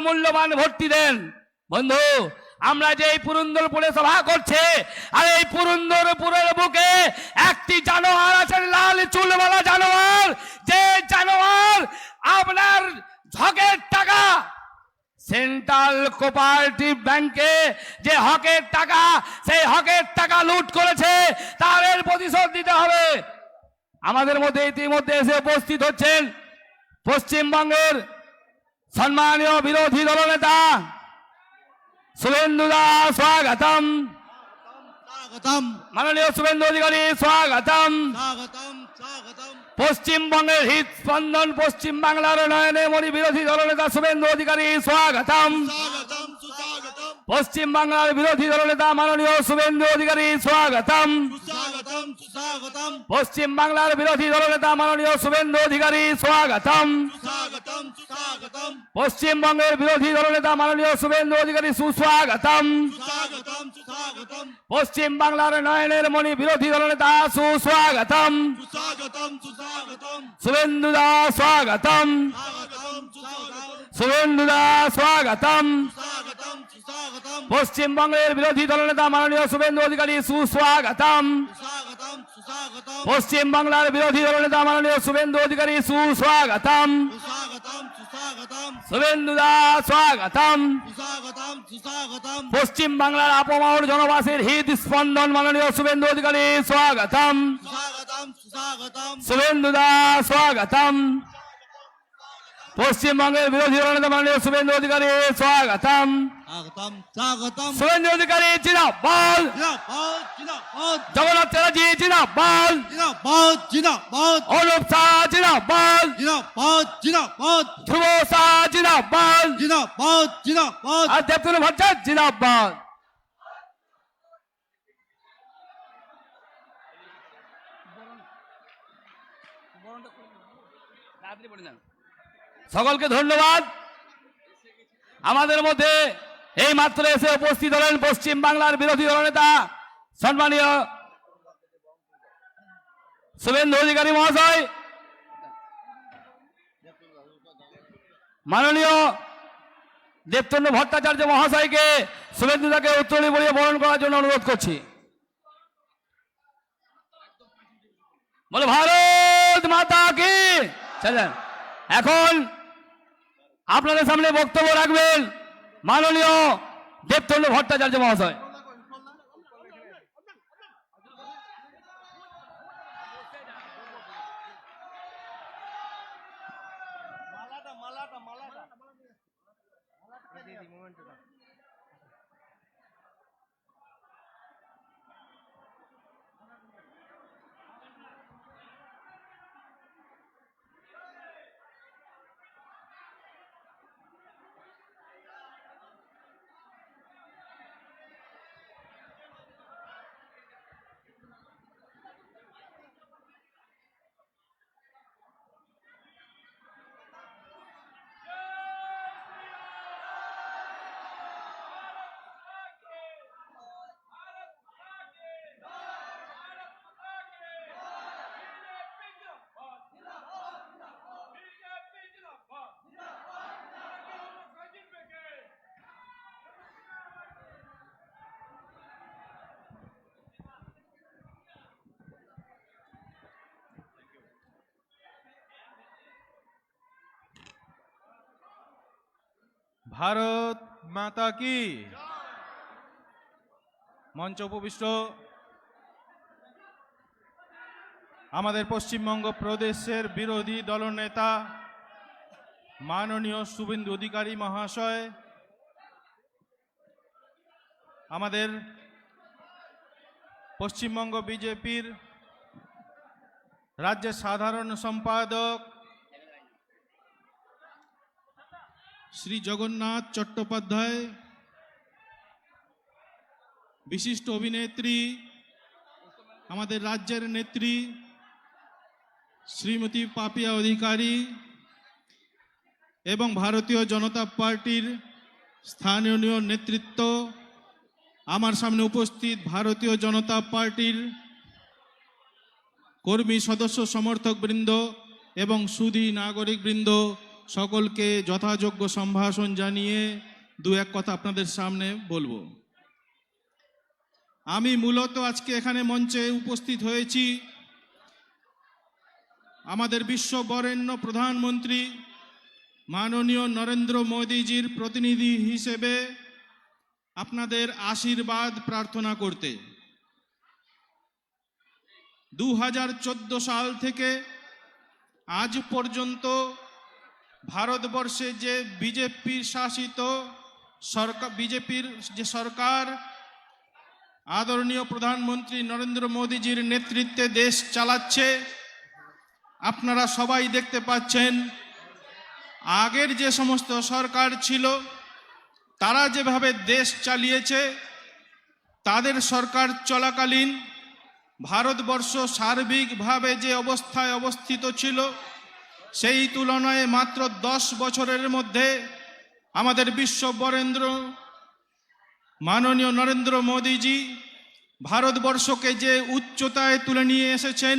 মূল্যবান ভোটটি দেন। বন্ধু, আমরা যে এই পুরন্দরপুরে সভা করছে, আর এই পুরন্দরপুরের বুকে একটি জানোয়ার আছে, লাল চুলওয়ালা জানোয়ার, যে জানোয়ার আপনার হকের টাকা, সেন্ট্রাল কোঅপারেটিভ ব্যাংকে যে হকের টাকা, সেই হকের টাকা লুট করেছে, তার এর প্রতিশোধ দিতে হবে। আমাদের মধ্যে ইতিমধ্যে এসে উপস্থিত হচ্ছেন পশ্চিমবঙ্গের সম্মানীয় বিরোধী দলনেতা শুভেন্দু দা, স্বাগতম। মাননীয় শুভেন্দু অধিকারী, স্বাগতম। পশ্চিমবঙ্গের হৃদস্পন্দন, পশ্চিম বাংলার নয়নে মণি বিরোধী দলনেতা শুভেন্দু অধিকারী, স্বাগতম। পশ্চিম বাংলার বিরোধী দলনেতা মাননীয় শুভেন্দু অধিকারী, স্বাগতম। পশ্চিম বাংলার বিরোধী দলনেতা মাননীয় শুভেন্দু অধিকারী, স্বাগতম। পশ্চিমবঙ্গের বিরোধী দলনেতা মাননীয় শুভেন্দু অধিকারী, সুস্বাগতম। পশ্চিম বাংলার নয়নের মণি বিরোধী দলনেতা, সুস্বাগতম। শুভেন্দু দা, স্বাগতম। শুভেন্দু দা, স্বাগতম। পশ্চিমবঙ্গের বিরোধী দলনেতা মাননীয় শুভেন্দু অধিকারী, সুস্বাগতম। পশ্চিম বাংলার বিরোধী দলনেতা মাননীয় শুভেন্দু অধিকারী, সুস্বাগতম। শুভেন্দু দা, স্বাগতম। পশ্চিম বাংলার আপামর জনবাসীর হৃদস্পন্দন মাননীয় শুভেন্দু অধিকারী, স্বাগতম। শুভেন্দু দা, স্বাগতম। পশ্চিমবঙ্গের বিরোধী দলনেতা মাননীয় শুভেন্দু অধিকারী, স্বাগতম। শুভেন্দু অধিকারী জিন্দাবাদ, জগন্নাথ চ্যাটার্জি জিন্দাবাদ, অনুপ শাহ জিন্দাবাদ, ধ্রুব শাহ জিন্দাবাদ, আর দেবতনু ভট্টাচার্য জিন্দাবাদ। সকলকে ধন্যবাদ। আমাদের মধ্যে এই মাত্র এসে উপস্থিত হলেন পশ্চিম বাংলার বিরোধী দলনেতা সম্মানীয় শুভেন্দু অধিকারী মহাশয়। মাননীয় দেবতনু ভট্টাচার্য মহাশয়কে শুভেন্দুদাকে উত্তরী বলিয়ে বরণ করার জন্য অনুরোধ করছি। বলে ভারত মাতা কি। চলেন, এখন আপনাদের সামনে বক্তব্য রাখবেন মাননীয় দেবতনু ভট্টাচার্য মহাশয়। ভারত মাতা কি। মঞ্চ উপবিষ্ট আমাদের পশ্চিমবঙ্গ প্রদেশের বিরোধী দলনেতা মাননীয় শুভেন্দু অধিকারী মহাশয়, আমাদের পশ্চিমবঙ্গ বিজেপির রাজ্যের সাধারণ সম্পাদক শ্রী জগন্নাথ চট্টোপাধ্যায়, বিশিষ্ট অভিনেত্রী আমাদের রাজ্যের নেত্রী শ্রীমতী পাপিয়া অধিকারী এবং ভারতীয় জনতা পার্টির স্থানীয় নেতৃত্ব, আমার সামনে উপস্থিত ভারতীয় জনতা পার্টির কর্মী সদস্য সমর্থক বৃন্দ এবং সুধী নাগরিক বৃন্দ, সকলকে যথাযোগ্য সম্ভাষণ জানিয়ে দু এক কথা আপনাদের সামনে বলবো। আমি মূলত আজকে এখানে মঞ্চে উপস্থিত হয়েছি আমাদের বিশ্ববরেণ্য প্রধানমন্ত্রী মাননীয় নরেন্দ্র মোদীজির প্রতিনিধি হিসেবে আপনাদের আশীর্বাদ প্রার্থনা করতে। 2014 সাল থেকে আজ পর্যন্ত ভারতবর্ষে যে বিজেপি শাসিত সরকার, বিজেপির যে সরকার আদরণীয় প্রধানমন্ত্রী নরেন্দ্র মোদীজির নেতৃত্বে দেশ চালাচ্ছে, আপনারা সবাই দেখতে পাচ্ছেন আগের যে সমস্ত সরকার ছিল তারা যেভাবে দেশ চালিয়েছে, তাদের সরকার চলাকালীন ভারতবর্ষ সার্বিকভাবে যে অবস্থায় অবস্থিত ছিল সেই তুলনায় মাত্র 10 বছরের মধ্যে আমাদের বিশ্ববরেণ্য মাননীয় নরেন্দ্র মোদীজি ভারতবর্ষকে যে উচ্চতায় তুলে নিয়ে এসেছেন,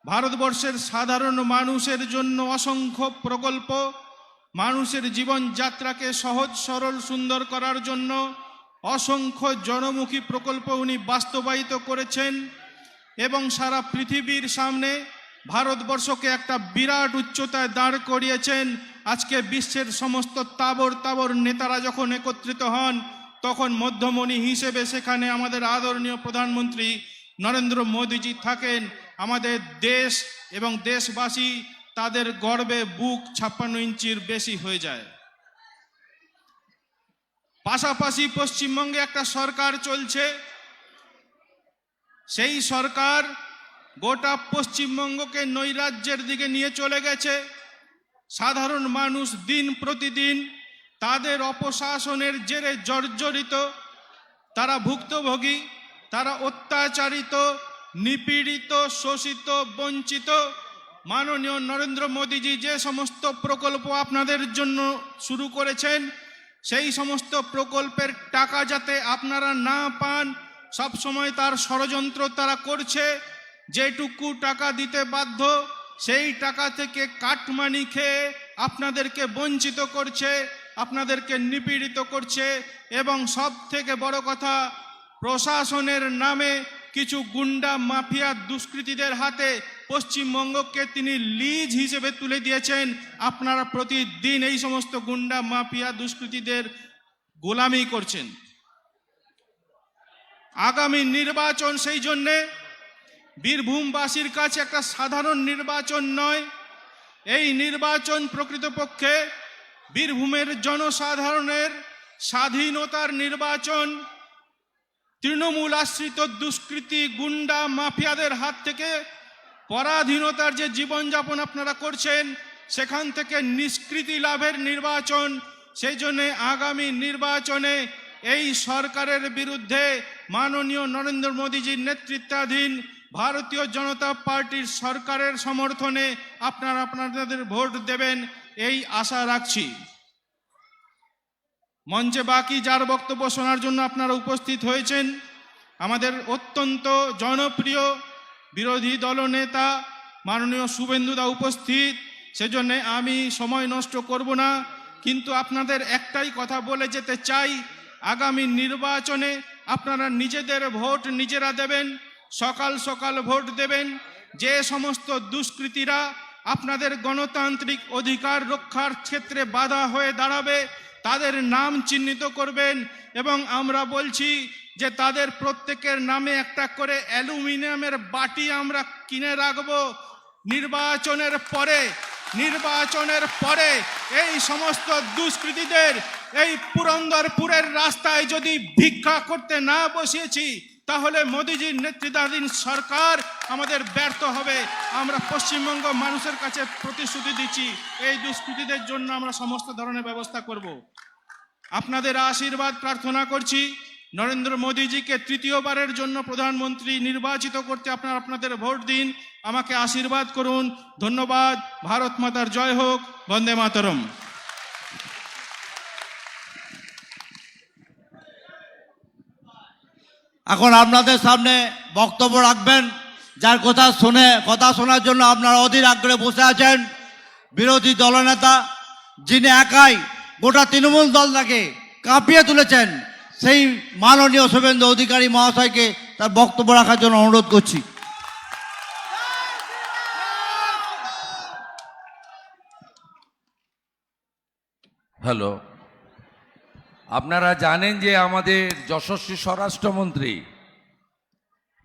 ভারতবর্ষের সাধারণ মানুষের জন্য অসংখ্য প্রকল্প, মানুষের জীবনযাত্রাকে সহজ সরল সুন্দর করার জন্য অসংখ্য জনমুখী প্রকল্প উনি বাস্তবায়িত করেছেন এবং সারা পৃথিবীর সামনে ভারতবর্ষকে একটা বিরাট উচ্চতায় দাঁড় করিয়েছেন। আজকে বিশ্বের সমস্ত তাবর তাবর নেতারা যখন একত্রিত হন তখন মধ্যমণি হিসেবে সেখানে আমাদের আদরণীয় প্রধানমন্ত্রী নরেন্দ্র মোদীজি থাকেন। আমাদের দেশ এবং দেশবাসী তাদের গর্বে বুক 56 ইঞ্চির বেশি হয়ে যায়। পাশাপাশি পশ্চিমবঙ্গে একটা সরকার চলছে, সেই সরকার গোটা পশ্চিমবঙ্গকে নৈরাজ্যের দিকে নিয়ে চলে গেছে। সাধারণ মানুষ দিন প্রতিদিন তাদের অপশাসনের জেরে জর্জরিত, তারা ভুক্তভোগী, তারা অত্যাচারিত, নিপীড়িত, শোষিত, বঞ্চিত। মাননীয় নরেন্দ্র মোদীজি যে সমস্ত প্রকল্প আপনাদের জন্য শুরু করেছেন, সেই সমস্ত প্রকল্পের টাকা যাতে আপনারা না পান, সব সময় তার ষড়যন্ত্র তারা করছে। যেটুকু টাকা দিতে বাধ্য সেই টাকা থেকে কাটমানি খেয়ে আপনাদেরকে বঞ্চিত করছে, আপনাদেরকে নিপীড়িত করছে এবং সব থেকে বড় কথা, প্রশাসনের নামে কিছু গুন্ডা মাফিয়া দুষ্কৃতীদের হাতে পশ্চিমবঙ্গকে তিনি লিজ হিসেবে তুলে দিয়েছেন। আপনারা প্রতিদিন এই সমস্ত গুন্ডা মাফিয়া দুষ্কৃতীদের গোলামি করছেন। আগামী নির্বাচন সেই জন্যে বীরভূমবাসীর কাছে একটা সাধারণ নির্বাচন নয়, এই নির্বাচন প্রকৃতপক্ষে বীরভূমের জনসাধারণের স্বাধীনতার নির্বাচন। তৃণমূল আশ্রিত দুষ্কৃতী গুন্ডা মাফিয়াদের হাত থেকে পরাধীনতার যে জীবনযাপন আপনারা করছেন, সেখান থেকে নিষ্কৃতি লাভের নির্বাচন। সেই জন্য আগামী নির্বাচনে এই সরকারের বিরুদ্ধে মাননীয় নরেন্দ্র মোদীজির নেতৃত্বাধীন ভারতীয় জনতা পার্টির সরকারের সমর্থনে আপনারা আপনাদের ভোট দেবেন, এই আশা রাখছি। মঞ্চে বাকি যার বক্তব্য শোনার জন্য আপনারা উপস্থিত হয়েছেন, আমাদের অত্যন্ত জনপ্রিয় বিরোধী দলনেতা মাননীয় শুভেন্দুদা উপস্থিত, সেজন্য আমি সময় নষ্ট করব না, কিন্তু আপনাদের একটাই কথা বলে যেতে চাই, আগামী নির্বাচনে আপনারা নিজেদের ভোট নিজেরা দেবেন, সকাল সকাল ভোট দেবেন। যে সমস্ত দুষ্কৃতীরা আপনাদের গণতান্ত্রিক অধিকার রক্ষার ক্ষেত্রে বাধা হয়ে দাঁড়াবে তাদের নাম চিহ্নিত করবেন এবং আমরা বলছি যে তাদের প্রত্যেকের নামে একটা করে অ্যালুমিনিয়ামের বাটি আমরা কিনে রাখবো। নির্বাচনের পরে এই সমস্ত দুষ্কৃতীদের এই পুরন্দরপুরের রাস্তায় যদি ভিক্ষা করতে না বসিয়েছি তাহলে মোদীজির নেতৃত্বাধীন সরকার আমাদের ব্যর্থ হবে। আমরা পশ্চিমবঙ্গ মানুষের কাছে প্রতিশ্রুতি দিচ্ছি, এই দুষ্কৃতীদের জন্য আমরা সমস্ত ধরনের ব্যবস্থা করব। আপনাদের আশীর্বাদ প্রার্থনা করছি। নরেন্দ্র মোদীজিকে তৃতীয়বারের জন্য প্রধানমন্ত্রী নির্বাচিত করতে আপনারা আপনাদের ভোট দিন, আমাকে আশীর্বাদ করুন। ধন্যবাদ। ভারত মাতার জয় হোক। বন্দে মাতরম। এখন আপনাদের সামনে বক্তব্য রাখবেন, যার কথা শোনার জন্য আপনারা অধীর আগ্রহে বসে আছেন, বিরোধী দলনেতা, যিনি একাই গোটা তৃণমূল দলটাকে কাঁপিয়ে তুলেছেন, সেই মাননীয় শুভেন্দু অধিকারী মহাশয়কে তার বক্তব্য রাখার জন্য অনুরোধ করছি। হ্যালো, আপনারা জানেন যে আমাদের যশস্বী স্বরাষ্ট্রমন্ত্রী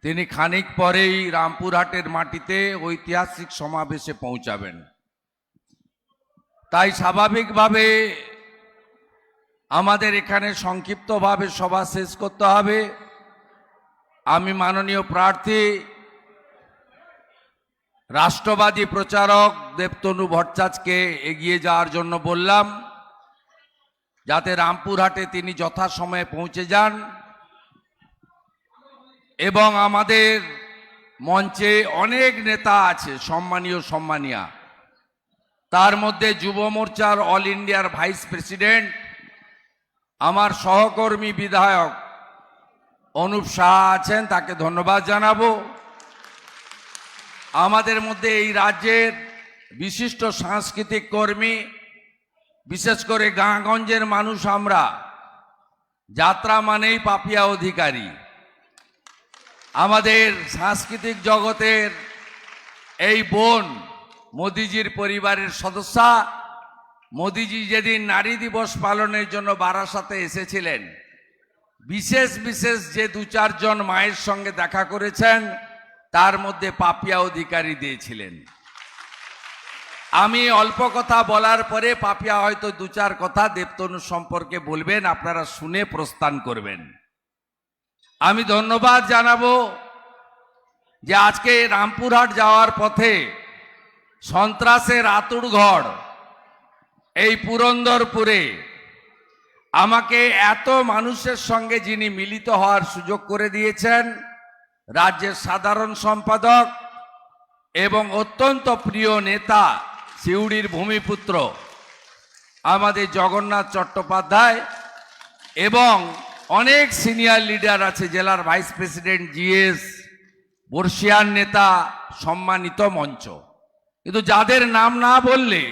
তিনি খানিক পরেই রামপুরহাটের মাটিতে ঐতিহাসিক সমাবেশে পৌঁছাবেন। তাই স্বাভাবিকভাবে আমাদের এখানে সংক্ষিপ্তভাবে সভা শেষ করতে হবে। আমি মাননীয় প্রার্থী রাষ্ট্রবাদী প্রচারক দেবতনু ভট্টাচার্যকে এগিয়ে যাওয়ার জন্য বললাম, যাতে রামপুরহাটে তিনি যথাসময়ে পৌঁছে যান। এবং আমাদের মঞ্চে অনেক নেতা আছে, সম্মানীয়া, তার মধ্যে যুব মোর্চার অল ইন্ডিয়ার ভাইস প্রেসিডেন্ট আমার সহকর্মী বিধায়ক অনুপ শাহ আছেন, তাকে ধন্যবাদ জানাবো। আমাদের মধ্যে এই রাজ্যের বিশিষ্ট সাংস্কৃতিক কর্মী, বিশেষ করে গাঁগঞ্জের মানুষ আমরা, যাত্রা মানেই পাপিয়া অধিকারী। আমাদের সাংস্কৃতিক জগতের এই বোন মোদিজির পরিবারের সদস্যা। মোদিজি যেদিন নারী দিবস পালনের জন্য বারাসাতে এসেছিলেন, বিশেষ যে দু চারজন মায়ের সঙ্গে দেখা করেছেন, তার মধ্যে পাপিয়া অধিকারী দিয়েছিলেন। আমি অল্প কথা বলার পরে পাপিয়া হয়তো দু চার কথা দেবতনু সম্পর্কে বলবেন, আপনারা শুনে প্রস্থান করবেন। আমি ধন্যবাদ জানাবো যে আজকে রামপুরহাট যাওয়ার পথে সন্ত্রাসের আঁতুড়ঘর এই পুরন্দরপুরে আমাকে এত মানুষের সঙ্গে যিনি মিলিত হওয়ার সুযোগ করে দিয়েছেন, রাজ্যের সাধারণ সম্পাদক এবং অত্যন্ত প্রিয় নেতা, সিউড়ির ভূমিপুত্র আমাদের জগন্নাথ চট্টোপাধ্যায়, এবং অনেক সিনিয়র লিডার আছে, জেলার ভাইস প্রেসিডেন্ট জিএস, বর্ষিয়ান নেতা, সম্মানিত মঞ্চ। কিন্তু যাদের নাম না বললে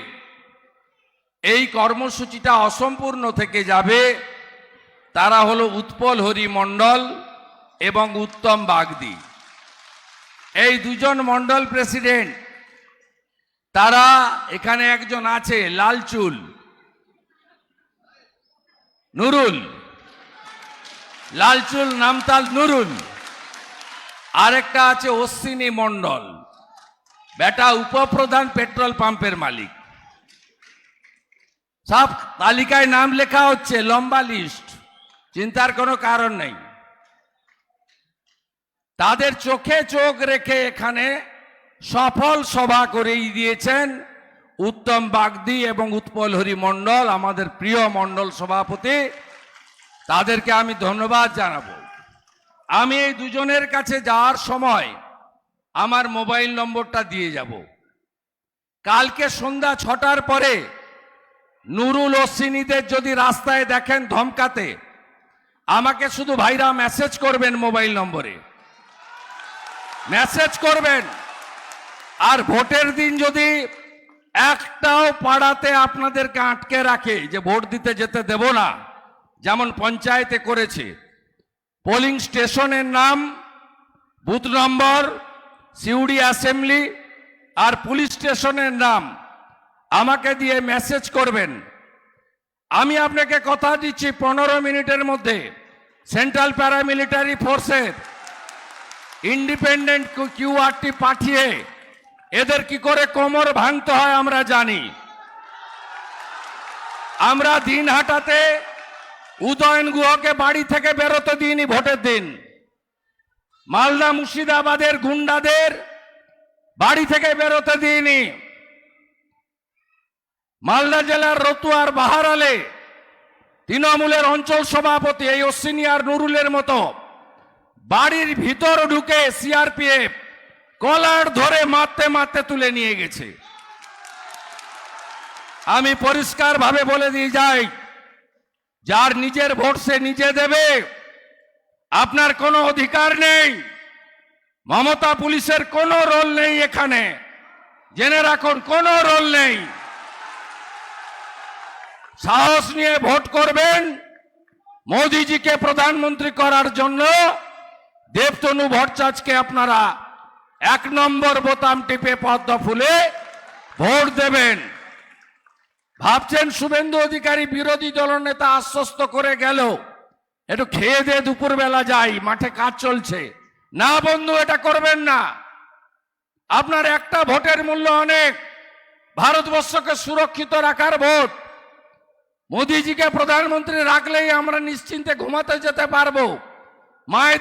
এই কর্মসূচিটা অসম্পূর্ণ থেকে যাবে, তারা হলো উৎপল হরি মণ্ডল এবং উত্তম বাগদি। এই দুজন মণ্ডল প্রেসিডেন্ট, তারা এখানে একজন আছে লালচুল নুরুল, লালচুল নামতাল নুরুল, আরেকটা আছে অশ্বিনী মণ্ডল, বেটা উপপ্রধান পেট্রোল পাম্পের মালিক। সব তালিকায় নাম লেখা হচ্ছে, লম্বা লিস্ট, চিন্তার কোনো কারণ নেই। তাদের চোখে চোখ রেখে এখানে সফল সভা করেই দিয়েছেন উত্তম বাগদি এবং উৎপল হরি মণ্ডল, আমাদের প্রিয় মণ্ডল সভাপতি। তাদেরকে আমি ধন্যবাদ জানাবো। আমি এই দুজনের কাছে যাওয়ার সময় আমার মোবাইল নম্বরটা দিয়ে যাব। কালকে সন্ধ্যা 6টার পরে নুরুল অশ্বিনীদের যদি রাস্তায় দেখেন ধমকাতে, আমাকে শুধু ভাইরা মেসেজ করবেন, মোবাইল নম্বরে মেসেজ করবেন। আর ভোটের দিন যদি একটাও পাড়াতে আপনাদেরকে আটকে রাখে যে ভোট দিতে যেতে দেব না, যেমন পঞ্চায়েতে করেছে, পোলিং স্টেশনের নাম, বুথ নম্বর, সিউড়ি অ্যাসেম্বলি আর পুলিশ স্টেশনের নাম আমাকে দিয়ে মেসেজ করবেন। আমি আপনাকে কথা দিচ্ছি 15 মিনিটের মধ্যে সেন্ট্রাল প্যারামিলিটারি ফোর্সের ইন্ডিপেন্ডেন্ট কিউআরটি পাঠিয়ে এদের কি করে কোমর ভাঙতে হয় আমরা জানি। আমরা দিনহাটাতে উদয়ন গুহকে বাড়ি থেকে বেরোতে দিইনি ভোটের দিন। মালদা মুর্শিদাবাদের গুন্ডাদের বাড়ি থেকে বেরোতে দিইনি। মালদা জেলার রতুয়ার বাহারালে তৃণমূলের অঞ্চল সভাপতি এই অশ্বিনী আর নুরুলের মতো বাড়ির ভিতর ঢুকে সিআরপিএফ কলার ধরে মারতে মারতে তুলে নিয়ে গেছে। আমি পরিষ্কার ভাবে বলে দিয়ে যাই, যার নিজের ভোট সে নিজে দেবে, আপনার কোনো অধিকার নেই। মমতা পুলিশের কোনো রোল নেই এখানে, জেনে রাখুন, কোনো রোল নেই। সাহস নিয়ে ভোট করবেন মোদিজিকে প্রধানমন্ত্রী করার জন্য। দেবতনু ভট্টাচার্যকে আপনারা 1 নম্বর বোতাম টিপে পদ্ম ফুলে ভোট দেবেন। ভাবছেন শুভেন্দু অধিকারী বিরোধী দলনেতা আশ্বস্ত করে গেল একটু খেয়ে দিয়ে দুপুরবেলা যাই, মাঠে কাজ চলছে। না বন্ধু, এটা করবেন না। আপনার একটা ভোটের মূল্য অনেক। ভারতবর্ষকে সুরক্ষিত রাখার ভোট। মোদিজিকে প্রধানমন্ত্রী রাখলেই আমরা নিশ্চিন্তে ঘুমাতে যেতে পারবো। মায়ের